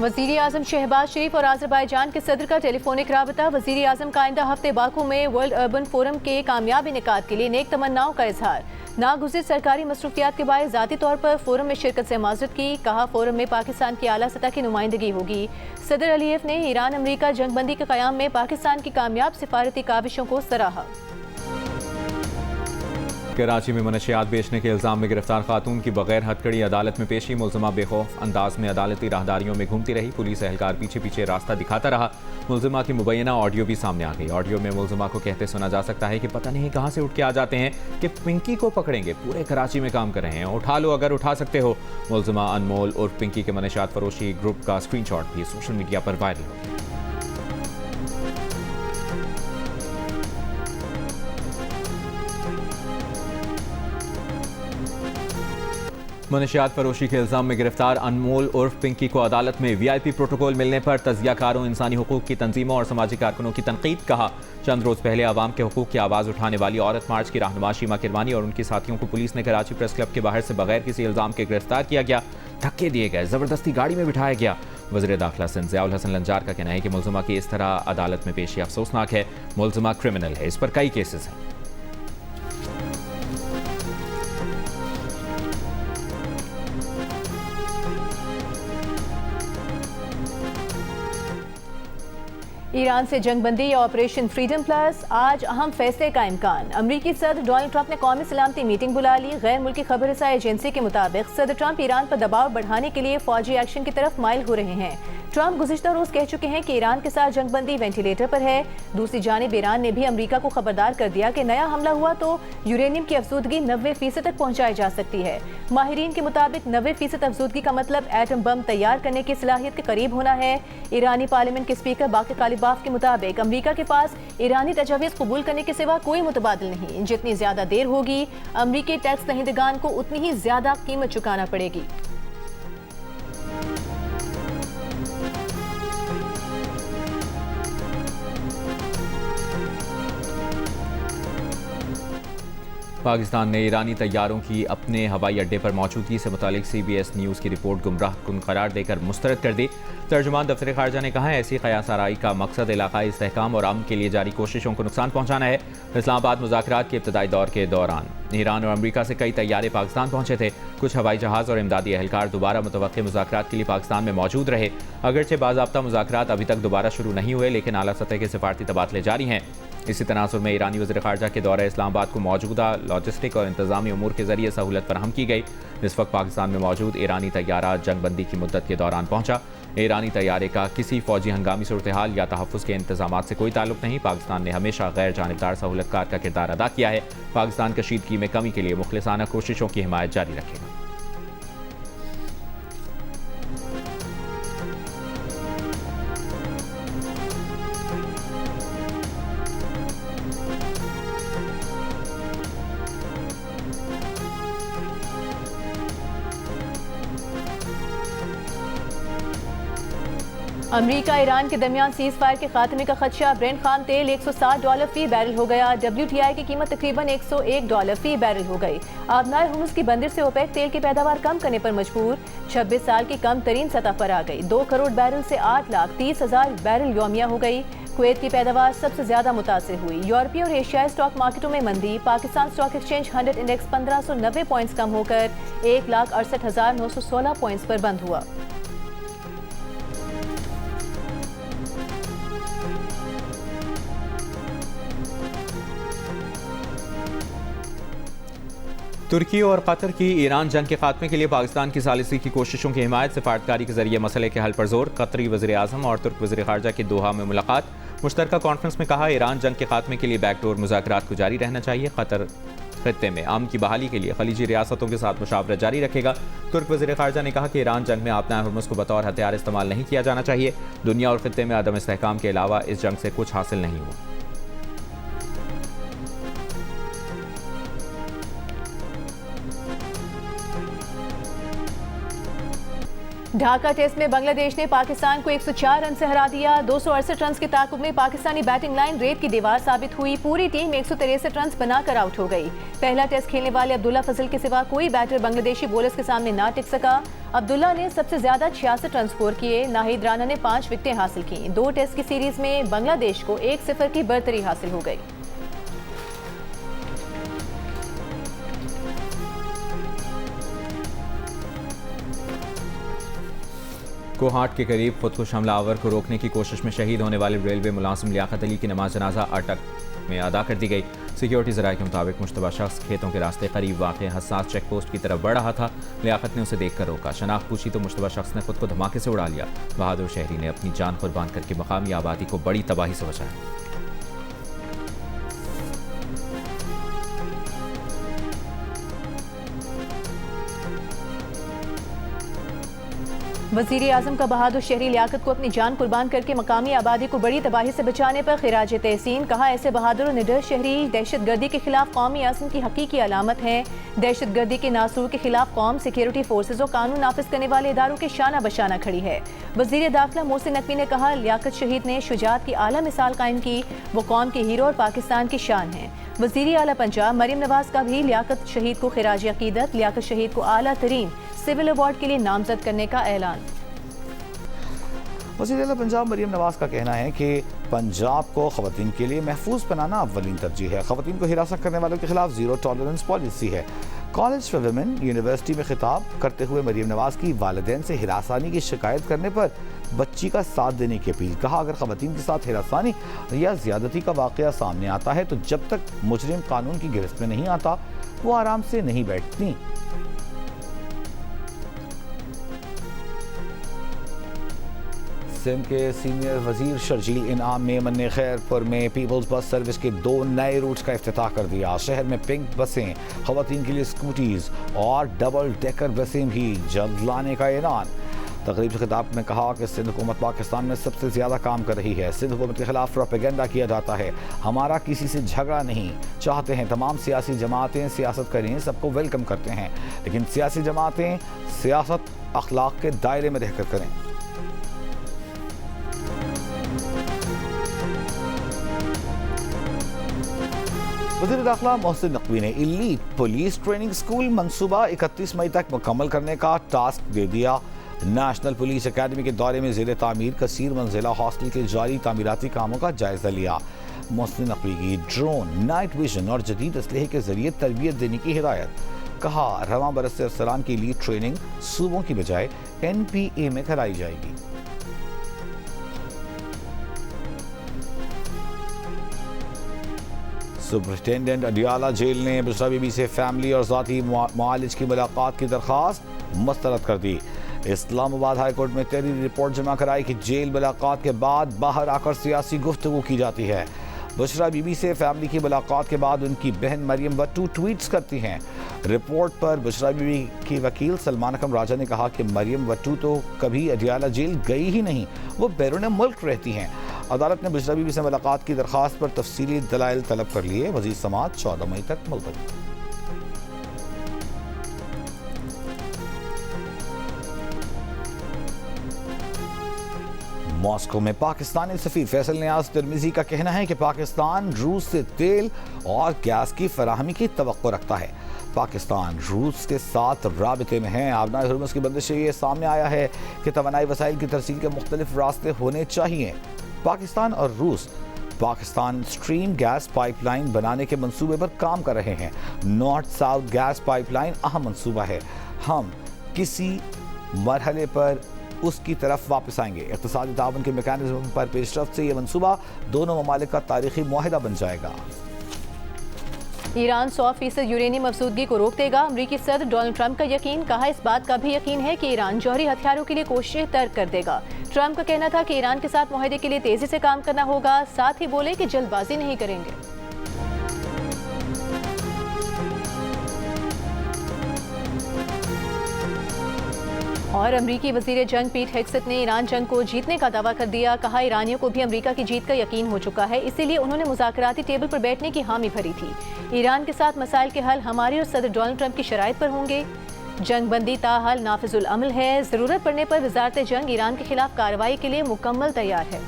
वज़ीर आज़म शहबाज शरीफ और आज़रबाईजान के सदर का टेलीफोनिक राबता। वज़ीर आज़म का आइंदा हफ्ते बाकू में वर्ल्ड अर्बन फोरम के कामयाब इनेकाद के लिए नेक तमन्नाओं का इजहार। नागुज़िर सरकारी मसरूफियात के बायस ज़ाती तौर पर फोरम में शिरकत से माजरत की। कहा फोरम में पाकिस्तान की आला सतह की नुमाइंदगी होगी। सदर अलीयफ ने ईरान अमरीका जंगबंदी के क़याम में पाकिस्तान की कामयाब सिफारती काविशों को सराहा। कराची में मनशियात बेचने के इल्जाम में गिरफ्तार खातून की बगैर हथकड़ी अदालत में पेशी। मुलजिमा बेखौफ अंदाज में अदालती राहदारियों में घूमती रही। पुलिस एहलकार पीछे पीछे रास्ता दिखाता रहा। मुलजिमा की मुबैना ऑडियो भी सामने आ गई। ऑडियो में मुलजिमा को कहते सुना जा सकता है कि पता नहीं कहां से उठ के आ जाते हैं कि पिंकी को पकड़ेंगे, पूरे कराची में काम कर रहे हैं, उठा लो अगर उठा सकते हो। मुलजिमा अनमोल और पिंकी के मनशियात फरोशी ग्रुप का स्क्रीनशॉट भी सोशल मीडिया पर वायरल हो गया। मनशियात फरोशी के इल्जाम में गिरफ्तार अनमोल उर्फ पिंकी को अदालत में वीआईपी प्रोटोकॉल मिलने पर तजियाकारों, इंसानी हुकूक की तंजीमों और समाजी कारकुनों की तनकीद। कहा चंद रोज पहले आवाम के हुकूक की आवाज़ उठाने वाली औरत मार्च की रहनुमा शीमा किरमानी और उनके साथियों को पुलिस ने कराची प्रेस क्लब के बाहर से बगैर किसी इल्जाम के गिरफ्तार किया गया, धक्के दिए गए, जबरदस्ती गाड़ी में बिठाया गया। वज़ीर दाखिला सिंध ज़ियाउल हसन लंजार का कहना है कि मुलजिमा की इस तरह अदालत में पेशी अफसोसनाक है। मुलजिमा क्रिमिनल है, इस पर कई केसेस हैं। ईरान से जंगबंदी या ऑपरेशन फ्रीडम प्लस, आज अहम फैसले का इम्कान। अमरीकी सदर डोनाल्ड ट्रंप ने कौमी सलामती मीटिंग बुला ली। गैर मुल्की खबर रसा एजेंसी के मुताबिक सदर ट्रंप ईरान पर दबाव बढ़ाने के लिए फौजी एक्शन की तरफ माइल हो रहे हैं। ट्रंप गुज़िश्ता रोज कह चुके हैं कि ईरान के साथ जंगबंदी वेंटिलेटर पर है। दूसरी जानिब ईरान ने भी अमरीका को खबरदार कर दिया कि नया हमला हुआ तो यूरेनियम की अफजूदगी 90% तक पहुंचाई जा सकती है। माहिरीन के मुताबिक 90% अफजूदगी का मतलब एटम बम तैयार करने की सलाहियत के करीब होना है। ईरानी पार्लियामेंट के स्पीकर बाक़िर कालिबाफ के मुताबिक अमरीका के पास ईरानी तजवीज़ कबूल करने के सिवा कोई मुतबादिल नहीं। जितनी ज्यादा देर होगी अमरीकी टैक्स दहिंदगान को उतनी ही ज्यादा कीमत चुकाना पड़ेगी। पाकिस्तान ने ईरानी तैयारों की अपने हवाई अड्डे पर मौजूदगी से मुतालिक CBS न्यूज़ की रिपोर्ट गुमराहकुन करार देकर मुस्तरद कर दी। तर्जुमान दफ्तर खारजा ने कहा है ऐसी क़यास-आराई का मकसद इलाक़ाई इस्तेहकाम और अमन के लिए जारी कोशिशों को नुकसान पहुँचाना है। इस्लामाबाद मुज़ाकरात के इब्तदाई दौर के दौरान ईरान और अमरीका से कई तैयारे पाकिस्तान पहुँचे थे। कुछ हवाई जहाज़ और इमदादी एहलकार दोबारा मुतवक्के मुज़ाकरात के लिए पाकिस्तान में मौजूद रहे। अगरचे बाज़ाब्ता मुज़ाकरात अभी तक दोबारा शुरू नहीं हुए, लेकिन आला सतह के सिफारती तबादले जारी हैं। इसी तनासुर में ईरानी वज़ीर ख़ारजा के दौरे इस्लामाबाद को मौजूदा लॉजिस्टिक और इंतज़ामी उमूर के ज़रिए सहूलत फराहम की गई। इस वक्त पाकिस्तान में मौजूद ईरानी तैयारा जंगबंदी की मुद्दत के दौरान पहुंचा। ईरानी तैयारे का किसी फौजी हंगामी सूरत हाल या तहफ़्फ़ुज़ के इंतज़ाम से कोई ताल्लुक नहीं। पाकिस्तान ने हमेशा गैर जानिबदार सहूलतकार का किरदार अदा किया है। पाकिस्तान कशीदगी में कमी के लिए मुखलिसाना कोशिशों की हिमायत जारी रखेगा। अमरीका ईरान के दरमियान सीज फायर के खात्मे का खदशा। ब्रेंट खाम तेल $160 फी बैरल हो गया। WTI की कीमत तकरीबन $101 फी बैरल हो गई। आबनार हुर्मुज की बंदिश से ओपेक तेल की पैदावार कम करने पर मजबूर। 26 साल की कम तरीन सतह पर आ गई। 2 करोड़ बैरल से 8,30,000 बैरल यौमिया हो गई। कुवैत की पैदावार सबसे ज्यादा मुतासिर हुई। यूरोपीय और एशियाई स्टॉक मार्केटों में मंदी। Pakistan stock exchange 100 index 1590 points कम होकर 1,68,916 पॉइंट्स पर बंद हुआ। तुर्की और कतर की ईरान जंग के खात्मे के लिए पाकिस्तान की सालिसी की कोशिशों की हिमायत। सिफारतकारी के जरिए मसले के हल पर जोर। कतरी वज़ीर आज़म और तुर्क वज़ीर ख़ारजा की दोहा में मुलाकात। मुश्तरका कॉन्फ्रेंस में कहा ईरान जंग के खात्मे के लिए बैकडोर मुज़ाकरात को जारी रहना चाहिए। कतर खित्ते में अमन की बहाली के लिए खलीजी रियासतों के साथ मुशावरत जारी रखेगा। तुर्क वज़ीर ख़ारजा ने कहा कि ईरान जंग में आबनाए हुर्मुज़ को बतौर हथियार इस्तेमाल नहीं किया जाना चाहिए। दुनिया और खित्ते में अदम इस्तेहकाम के अलावा इस जंग से कुछ हासिल नहीं हुआ। ढाका टेस्ट में बांग्लादेश ने पाकिस्तान को 104 रन से हरा दिया। 268 रन के ताकुब में पाकिस्तानी बैटिंग लाइन रेत की दीवार साबित हुई। पूरी टीम 163 रन बनाकर आउट हो गई। पहला टेस्ट खेलने वाले अब्दुल्ला फजल के सिवा कोई बैटर बांग्लादेशी बॉलर्स के सामने ना टिक सका। अब्दुल्ला ने सबसे ज्यादा 66 रन स्कोर किए। नाहिद राना ने 5 विकेटें हासिल की। 2 टेस्ट की सीरीज में बांग्लादेश को 1-0 की बरतरी हासिल हो गई। कोहाट के करीब खुदकुश हमलावर को रोकने की कोशिश में शहीद होने वाले रेलवे मुलाजिम लियाकत अली की नमाज जनाजा अटक में अदा कर दी गई। सिक्योरिटी ज़राए के मुताबिक मुश्तबा शख्स खेतों के रास्ते करीब वाक़ हसास चेक पोस्ट की तरफ बढ़ रहा था। लियाकत ने उसे देखकर रोका। शनाख्त पूछी तो मुश्तबा शख्स ने खुद को धमाके से उड़ा लिया। बहादुर शहरी ने अपनी जान कुर्बान करके मकामी आबादी को बड़ी तबाही से बचाया। वज़ीर आज़म का बहादुर शहरी लियाकत को अपनी जान कुर्बान करके मकामी आबादी को बड़ी तबाही से बचाने पर खिराज तहसीन। कहा, ऐसे बहादुर और निडर शहरी दहशतगर्दी के खिलाफ कौमी आज़म की हकीकी अलामत हैं। दहशतगर्दी के नासूर के खिलाफ कौम, सिक्योरिटी फोर्सेज और कानून नाफिज करने वाले इदारों के शाना बशाना खड़ी है। वज़ीर दाखिला मोहसिन नकवी ने कहा, लियाकत शहीद ने शुजाअत की आला मिसाल कायम की। वो कौम के हीरो और पाकिस्तान की शान हैं। वज़ीर आला पंजाब मरियम नवाज का भी लियाकत शहीद को खिराज अकीदत। लियाकत शहीद को आला तरीन सिविल अवार्ड के लिए नामजद करने का ऐलान। वज़ीर आला पंजाब मरियम नवाज का कहना है कि पंजाब को ख़वातीन के लिए महफूज बनाना अव्वलीन तरजीह है। ख़वातीन को हिरासत करने वालों के खिलाफ ज़ीरो टॉलरेंस पॉलिसी है। कॉलेज फॉर वुमेन यूनिवर्सिटी में खिताब करते हुए मरियम नवाज की वालिदैन से हिरासानी की शिकायत करने पर बच्ची का साथ देने की अपील। कहा, अगर ख़वातीन के साथ हिरासानी या ज़्यादती का वाक़या सामने आता है तो जब तक मुजरिम कानून की गिरफ्त में नहीं आता वो आराम से नहीं बैठती। सिंध के सीनियर वजीर शर्जील इनाम ने मन्ने खैरपुर में पीपल्स बस सर्विस के 2 नए रूट्स का इफ्तिताह कर दिया। शहर में पिंक बसें, खवातीन के लिए स्कूटीज और डबल डेकर बसें भी जल्द लाने का ऐलान। तकरीब से खिताब में कहा कि सिंध हुकूमत पाकिस्तान में सबसे ज़्यादा काम कर रही है। सिंध हुकूमत के खिलाफ प्रोपेगेंडा किया जाता है। हमारा किसी से झगड़ा नहीं चाहते हैं। तमाम सियासी जमातें सियासत करें, सबको वेलकम करते हैं, लेकिन सियासी जमातें सियासत अखलाक के दायरे में रहकर करें। वज़ीर दाखिला मोहसिन नकवी ने इलीट पुलिस ट्रेनिंग स्कूल मंसूबा 31 मई तक मुकम्मल करने का टास्क दे दिया। नेशनल पुलिस अकेडमी के दौरे में ज़ेर तामीर कसीर मंजिला हॉस्टल के जारी तामीराती कामों का जायजा लिया। मोहसिन नकवी की ड्रोन, नाइट विजन और जदीद असलहे के जरिए तरबियत देने की हिदायत। कहा, रवां बरस अरसलान की इलीट ट्रेनिंग सूबों की बजाय NPA में कराई जाएगी। सुपरिटेंडेंट अडियाला जेल ने बुशरा बीबी से फैमिली और ज़ाती मुआलिज की मुलाकात की दरख्वास्त मुस्तरद कर दी। इस्लामाबाद हाई कोर्ट में तहरीरी रिपोर्ट जमा कराई कि जेल मुलाकात के बाद बाहर आकर सियासी गुफ्तगू की जाती है। बुशरा बीबी से फैमिली की मुलाकात के बाद उनकी बहन मरियम वट्टू ट्वीट्स करती हैं। रिपोर्ट पर बुशरा बीबी की वकील सलमान अकरम राजा ने कहा कि मरियम वट्टू तो कभी अडियाला जेल गई ही नहीं, वो बैरून मुल्क रहती हैं। अदालत ने बुशरा बीबी से मुलाकात की दरख्वास्त पर तफसीली दलाइल तलब कर लिए। वज़ीर समात 14 मई तक मुलतवी। मॉस्को में पाकिस्तानी सफीर फैसल नियाज तिरमिजी का कहना है कि पाकिस्तान रूस से तेल और गैस की फराहमी की तवक्को रखता है। पाकिस्तान रूस के साथ राबिते में है। आबनाए हुर्मुज़ की बंदिश से ये सामने आया है कि तवानाई वसाइल की तरसील के मुख्तलिफ रास्ते होने चाहिए। पाकिस्तान और रूस पाकिस्तान स्ट्रीम गैस पाइपलाइन बनाने के मंसूबे पर काम कर रहे हैं। नॉर्थ साउथ गैस पाइपलाइन अहम मंसूबा है। हम किसी मरहले पर उसकी तरफ वापस आएंगे। इक़्तिसादी ताउन के मैकेनिज्म पर पेशरफ्त से यह मंसूबा दोनों ममालिक का तारीखी मुआहिदा बन जाएगा। ईरान 100% यूरेनियम अफसूदगी को रोक देगा। अमरीकी सदर डोनाल्ड ट्रंप का यकीन। कहा, इस बात का भी यकीन है कि ईरान जौहरी हथियारों के लिए कोशिशें तर्क कर देगा। ट्रंप का कहना था कि ईरान के साथ मुआहदे के लिए तेजी से काम करना होगा। साथ ही बोले कि जल्दबाजी नहीं करेंगे। और अमरीकी वजीर जंग पीट हेग्सेट ने ईरान जंग को जीतने का दावा कर दिया। कहा, ईरानियों को भी अमरीका की जीत का यकीन हो चुका है, इसीलिए उन्होंने मुज़ाकराती टेबल पर बैठने की हामी भरी थी। ईरान के साथ मसाइल के हल हमारी और सदर डोनाल्ड ट्रंप की शराइत पर होंगे। जंग बंदी ताहाल नाफिजुल अमल है। जरूरत पड़ने पर वजारत जंग ईरान के खिलाफ कार्रवाई के लिए मुकम्मल तैयार है।